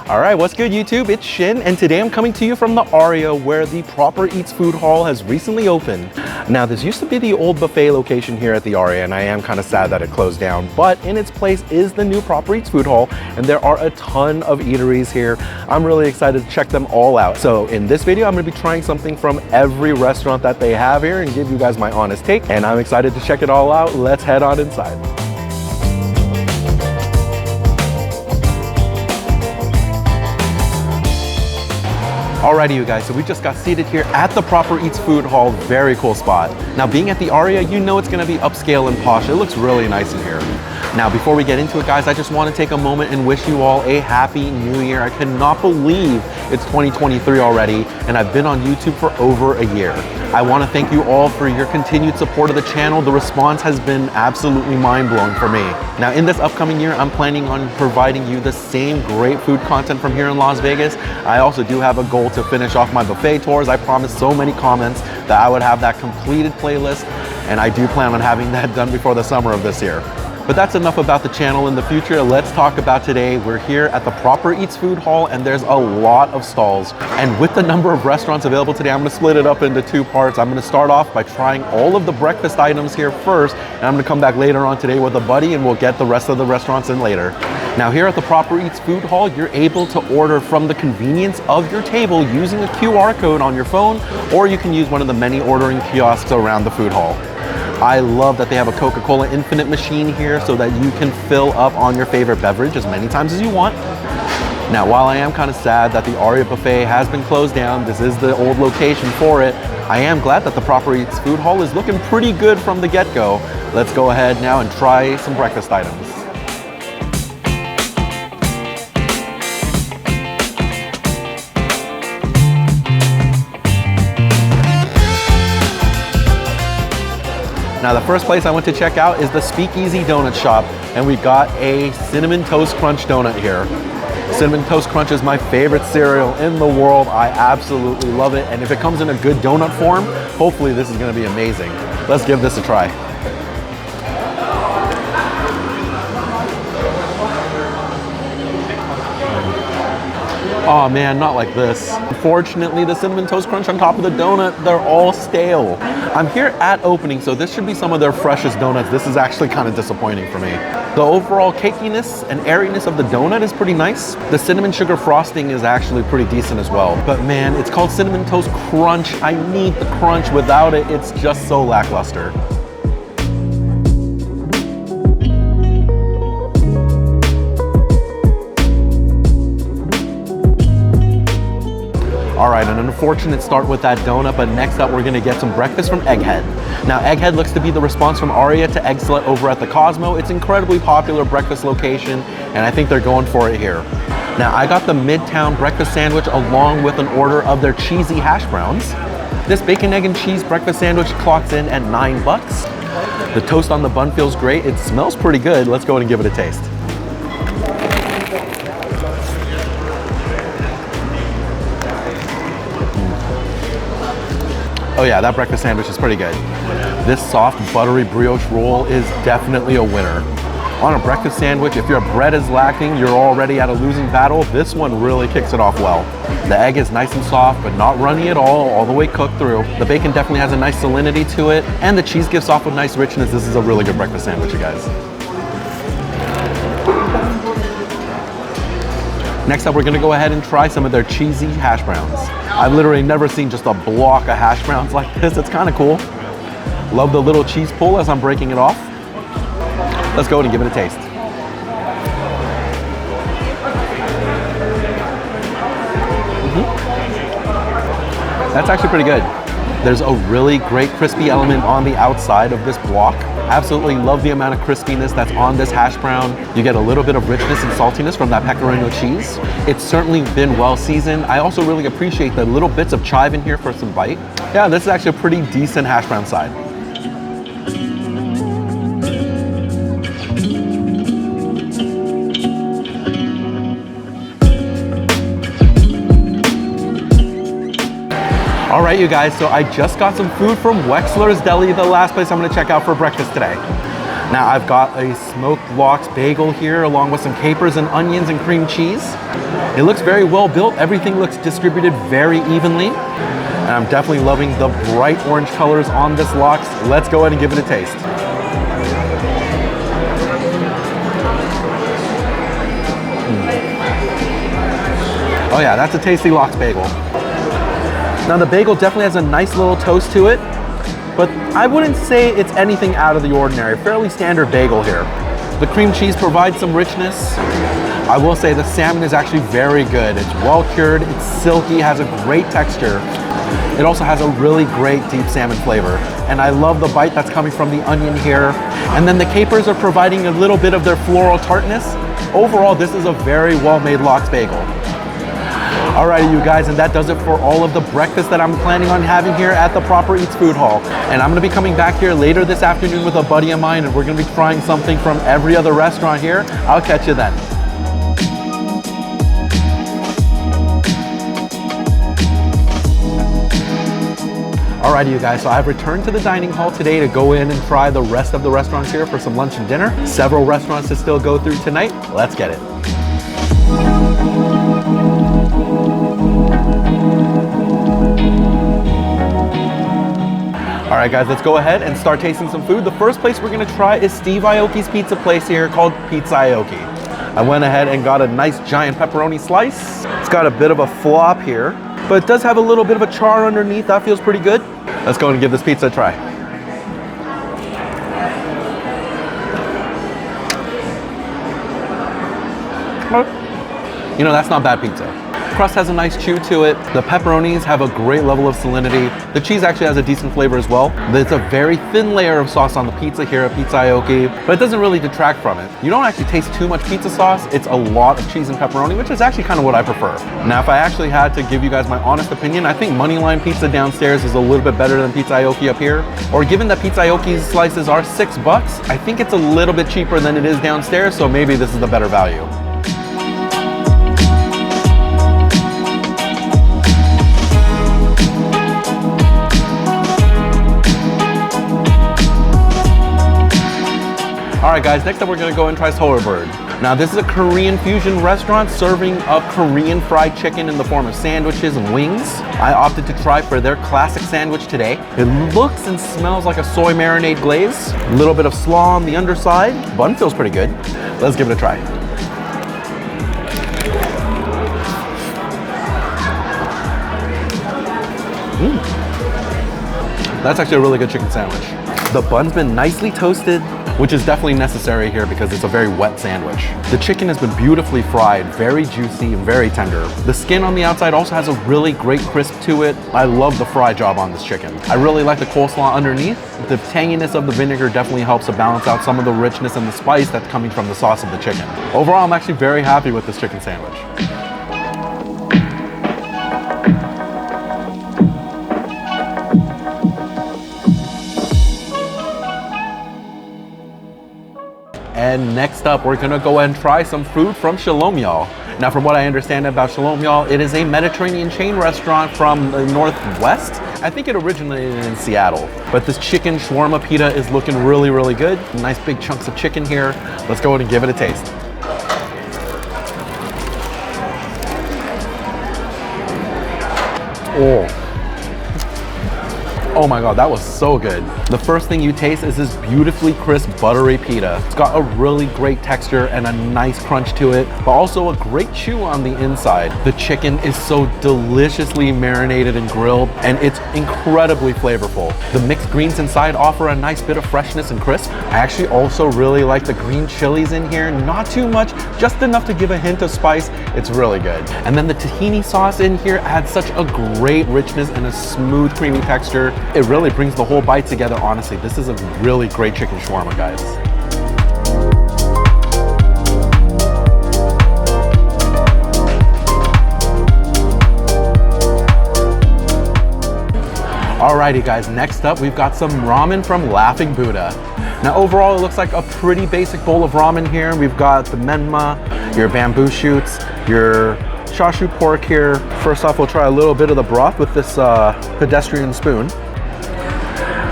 All right, what's good YouTube? It's Shin, and today I'm coming to you from the Aria, where the Proper Eats food hall has recently opened. Now, this used to be the old buffet location here at the Aria, and I am kind of sad that it closed down, but in its place is the new Proper Eats food hall, and there are a ton of eateries here. I'm really excited to check them all out. So in this video, I'm gonna be trying something from every restaurant that they have here and give you guys my honest take, and I'm excited to check it all out. Let's head on inside. Alrighty, you guys, so we just got seated here at the Proper Eats food hall. Very cool spot. Now, being at the Aria, you know it's gonna be upscale and posh. It looks really nice in here. Now, before we get into it, guys, I just want to take a moment and wish you all a happy new year. I cannot believe it's 2023 already, and I've been on YouTube for over a year. I want to thank you all for your continued support of the channel. The response has been absolutely mind-blowing for me. Now, in this upcoming year, I'm planning on providing you the same great food content from here in Las Vegas. I also do have a goal to finish off my buffet tours. I promised so many comments that I would have that completed playlist, and I do plan on having that done before the summer of this year. But that's enough about the channel in the future. Let's talk about today. We're here at the Proper Eats food hall, and there's a lot of stalls. And with the number of restaurants available today, I'm gonna split it up into two parts. I'm gonna start off by trying all of the breakfast items here first, and I'm gonna come back later on today with a buddy, and we'll get the rest of the restaurants in later. Now, here at the Proper Eats food hall, you're able to order from the convenience of your table using a QR code on your phone, or you can use one of the many ordering kiosks around the food hall. I love that they have a Coca-Cola Infinite machine here so that you can fill up on your favorite beverage as many times as you want. Now, while I am kind of sad that the Aria buffet has been closed down, this is the old location for it, I am glad that the Proper Eats food hall is looking pretty good from the get-go. Let's go ahead now and try some breakfast items. Now, the first place I went to check out is the Speakeasy donut shop, and we got a Cinnamon Toast Crunch donut here. Cinnamon Toast Crunch is my favorite cereal in the world. I absolutely love it, and if it comes in a good donut form, hopefully this is gonna be amazing. Let's give this a try. Oh man, not like this. Unfortunately, the Cinnamon Toast Crunch on top of the donut, they're all stale. I'm here at opening, so this should be some of their freshest donuts. This is actually kind of disappointing for me. The overall cakiness and airiness of the donut is pretty nice. The cinnamon sugar frosting is actually pretty decent as well. But man, it's called Cinnamon Toast Crunch. I need the crunch. Without it, it's just so lackluster. All right, an unfortunate start with that donut, but next up we're gonna get some breakfast from Egghead. Now, Egghead looks to be the response from Aria to Eggslut over at the Cosmo. It's an incredibly popular breakfast location, and I think they're going for it here. Now, I got the Midtown breakfast sandwich along with an order of their cheesy hash browns. This bacon, egg, and cheese breakfast sandwich clocks in at $9. The toast on the bun feels great. It smells pretty good. Let's go ahead and give it a taste. Oh yeah, that breakfast sandwich is pretty good. This soft, buttery brioche roll is definitely a winner. On a breakfast sandwich, if your bread is lacking, you're already at a losing battle. This one really kicks it off well. The egg is nice and soft, but not runny at all the way cooked through. The bacon definitely has a nice salinity to it, and the cheese gives off a nice richness. This is a really good breakfast sandwich, you guys. Next up, we're gonna go ahead and try some of their cheesy hash browns. I've literally never seen just a block of hash browns like this. It's kind of cool. Love the little cheese pull as I'm breaking it off. Let's go ahead and give it a taste. That's actually pretty good. There's a really great crispy element on the outside of this block. Absolutely love the amount of crispiness that's on this hash brown. You get a little bit of richness and saltiness from that pecorino cheese. It's certainly been well seasoned. I also really appreciate the little bits of chive in here for some bite. Yeah, this is actually a pretty decent hash brown side. All right, you guys, so I just got some food from Wexler's Deli, the last place I'm gonna check out for breakfast today. Now I've got a smoked lox bagel here along with some capers and onions and cream cheese. It looks very well built. Everything looks distributed very evenly. And I'm definitely loving the bright orange colors on this lox. Let's go ahead and give it a taste. Oh yeah, that's a tasty lox bagel. Now the bagel definitely has a nice little toast to it, but I wouldn't say it's anything out of the ordinary. Fairly standard bagel here. The cream cheese provides some richness. I will say the salmon is actually very good. It's well cured, it's silky, has a great texture. It also has a really great deep salmon flavor. And I love the bite that's coming from the onion here. And then the capers are providing a little bit of their floral tartness. Overall, this is a very well-made lox bagel. Alrighty, you guys, and that does it for all of the breakfast that I'm planning on having here at the Proper Eats Food Hall. And I'm gonna be coming back here later this afternoon with a buddy of mine, and we're gonna be trying something from every other restaurant here. I'll catch you then. Alrighty, you guys, so I've returned to the dining hall today to go in and try the rest of the restaurants here for some lunch and dinner. Several restaurants to still go through tonight. Let's get it. All right, guys, let's go ahead and start tasting some food. The first place we're gonna try is Steve Aoki's pizza place here called Pizza Aoki. I went ahead and got a nice giant pepperoni slice. It's got a bit of a flop here, but it does have a little bit of a char underneath. That feels pretty good. Let's go and give this pizza a try. You know, that's not bad pizza. The crust has a nice chew to it. The pepperonis have a great level of salinity. The cheese actually has a decent flavor as well. There's a very thin layer of sauce on the pizza here at Pizza Aoki, but it doesn't really detract from it. You don't actually taste too much pizza sauce. It's a lot of cheese and pepperoni, which is actually kind of what I prefer. Now, if I actually had to give you guys my honest opinion, I think Moneyline Pizza downstairs is a little bit better than Pizza Aoki up here. Or given that Pizza Aoki's slices are $6, I think it's a little bit cheaper than it is downstairs, so maybe this is the better value. All right, guys, next up we're gonna go and try Bird. Now, this is a Korean fusion restaurant serving up Korean fried chicken in the form of sandwiches and wings. I opted to try for their classic sandwich today. It looks and smells like a soy marinade glaze. A little bit of slaw on the underside. Bun feels pretty good. Let's give it a try. That's actually a really good chicken sandwich. The bun's been nicely toasted, which is definitely necessary here because it's a very wet sandwich. The chicken has been beautifully fried, very juicy and very tender. The skin on the outside also has a really great crisp to it. I love the fry job on this chicken. I really like the coleslaw underneath. The tanginess of the vinegar definitely helps to balance out some of the richness and the spice that's coming from the sauce of the chicken. Overall, I'm actually very happy with this chicken sandwich. And next up, we're gonna go ahead and try some food from Shalom, y'all. Now, from what I understand about Shalom, y'all, it is a Mediterranean chain restaurant from the Northwest. I think it originated in Seattle. But this chicken shawarma pita is looking really, really good. Nice big chunks of chicken here. Let's go ahead and give it a taste. Oh my God, that was so good. The first thing you taste is this beautifully crisp, buttery pita. It's got a really great texture and a nice crunch to it, but also a great chew on the inside. The chicken is so deliciously marinated and grilled, and it's incredibly flavorful. The mixed greens inside offer a nice bit of freshness and crisp. I actually also really like the green chilies in here. Not too much, just enough to give a hint of spice. It's really good. And then the tahini sauce in here adds such a great richness and a smooth, creamy texture. It really brings the whole bite together, honestly. This is a really great chicken shawarma, guys. Alrighty, guys, next up, we've got some ramen from Laughing Buddha. Now, overall, it looks like a pretty basic bowl of ramen here. We've got the menma, your bamboo shoots, your chashu pork here. First off, we'll try a little bit of the broth with this pedestrian spoon.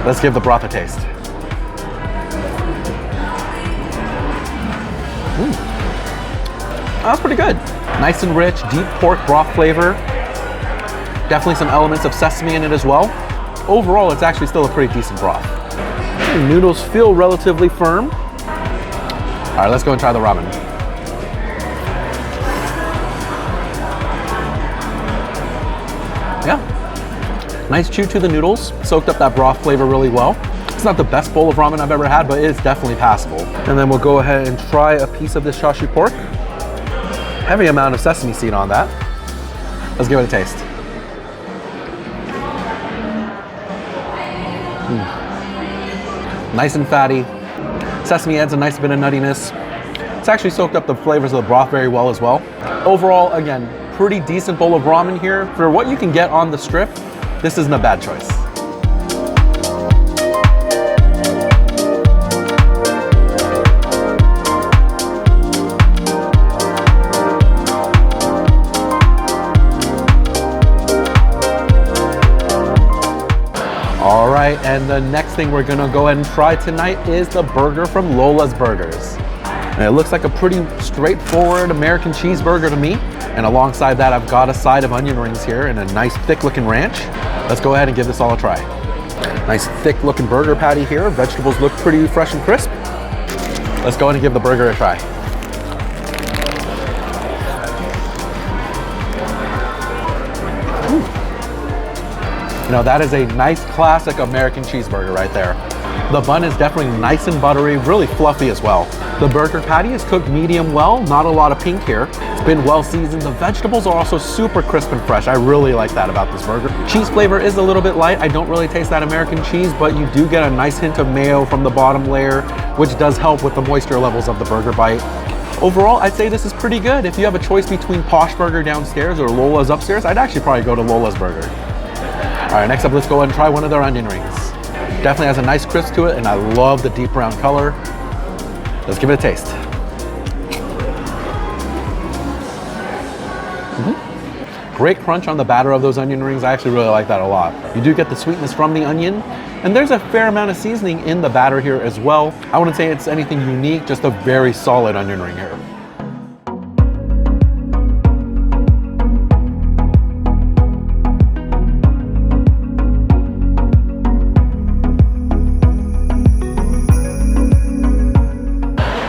Let's give the broth a taste. That's pretty good. Nice and rich, deep pork broth flavor. Definitely some elements of sesame in it as well. Overall, it's actually still a pretty decent broth. The noodles feel relatively firm. All right, let's go and try the ramen. Yeah, nice chew to the noodles. Soaked up that broth flavor really well. It's not the best bowl of ramen I've ever had, but it's definitely passable. And then we'll go ahead and try a piece of this chashu pork. Heavy amount of sesame seed on that. Let's give it a taste. Nice and fatty. Sesame adds a nice bit of nuttiness. It's actually soaked up the flavors of the broth very well as well. Overall, again, pretty decent bowl of ramen here. For what you can get on the strip, this isn't a bad choice. All right, and the next thing we're gonna go ahead and try tonight is the burger from Lolas Burgers. And it looks like a pretty straightforward American cheeseburger to me. And alongside that, I've got a side of onion rings here and a nice thick looking ranch. Let's go ahead and give this all a try. Nice thick looking burger patty here. Vegetables look pretty fresh and crisp. Let's go ahead and give the burger a try. You know, that is a nice classic American cheeseburger right there. The bun is definitely nice and buttery, really fluffy as well. The burger patty is cooked medium well, not a lot of pink here. It's been well seasoned. The vegetables are also super crisp and fresh. I really like that about this burger. Cheese flavor is a little bit light. I don't really taste that American cheese, but you do get a nice hint of mayo from the bottom layer, which does help with the moisture levels of the burger bite. Overall, I'd say this is pretty good. If you have a choice between Posh Burger downstairs or Lola's upstairs, I'd actually probably go to Lola's Burger. All right, next up, let's go ahead and try one of their onion rings. Definitely has a nice crisp to it, and I love the deep brown color. Let's give it a taste. Great crunch on the batter of those onion rings. I actually really like that a lot. You do get the sweetness from the onion, and there's a fair amount of seasoning in the batter here as well. I wouldn't say it's anything unique, just a very solid onion ring here.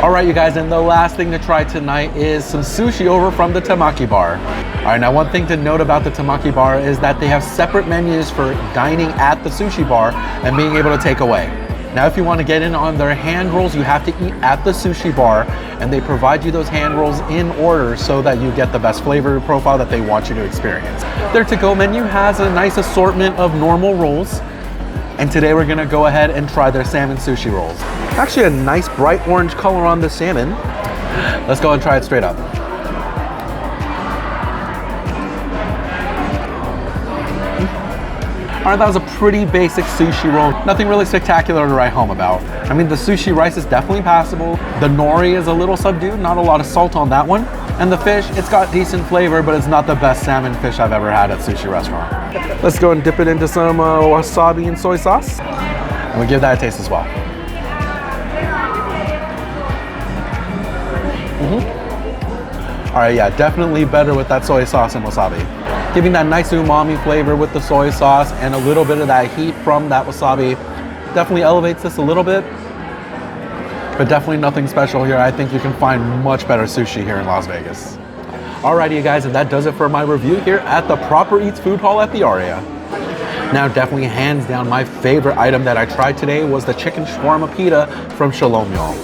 All right, you guys, and the last thing to try tonight is some sushi over from the Tamaki Bar. All right, now one thing to note about the Tamaki Bar is that they have separate menus for dining at the sushi bar and being able to take away. Now, if you want to get in on their hand rolls, you have to eat at the sushi bar, and they provide you those hand rolls in order so that you get the best flavor profile that they want you to experience. Their to-go menu has a nice assortment of normal rolls, and today we're gonna go ahead and try their salmon sushi rolls. Actually a nice bright orange color on the salmon. Let's go and try it straight up. All right, that was a pretty basic sushi roll. Nothing really spectacular to write home about. I mean, the sushi rice is definitely passable. The nori is a little subdued, not a lot of salt on that one. And the fish, it's got decent flavor, but it's not the best salmon fish I've ever had at a sushi restaurant. Let's go and dip it into some wasabi and soy sauce. And we'll give that a taste as well. All right, yeah, definitely better with that soy sauce and wasabi. Giving that nice umami flavor with the soy sauce and a little bit of that heat from that wasabi. Definitely elevates this a little bit, but definitely nothing special here. I think you can find much better sushi here in Las Vegas. Alrighty, you guys, and that does it for my review here at the Proper Eats Food Hall at the Aria. Now, definitely hands down, my favorite item that I tried today was the chicken shawarma pita from Shalom, y'all.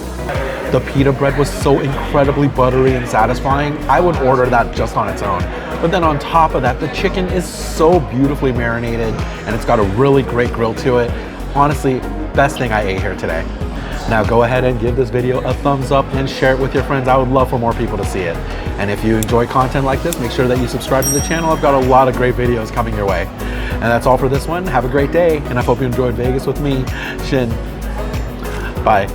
The pita bread was so incredibly buttery and satisfying. I would order that just on its own. But then on top of that, the chicken is so beautifully marinated and it's got a really great grill to it. Honestly, best thing I ate here today. Now go ahead and give this video a thumbs up and share it with your friends. I would love for more people to see it. And if you enjoy content like this, make sure that you subscribe to the channel. I've got a lot of great videos coming your way. And that's all for this one. Have a great day. And I hope you enjoyed Vegas with me, Shin. Bye.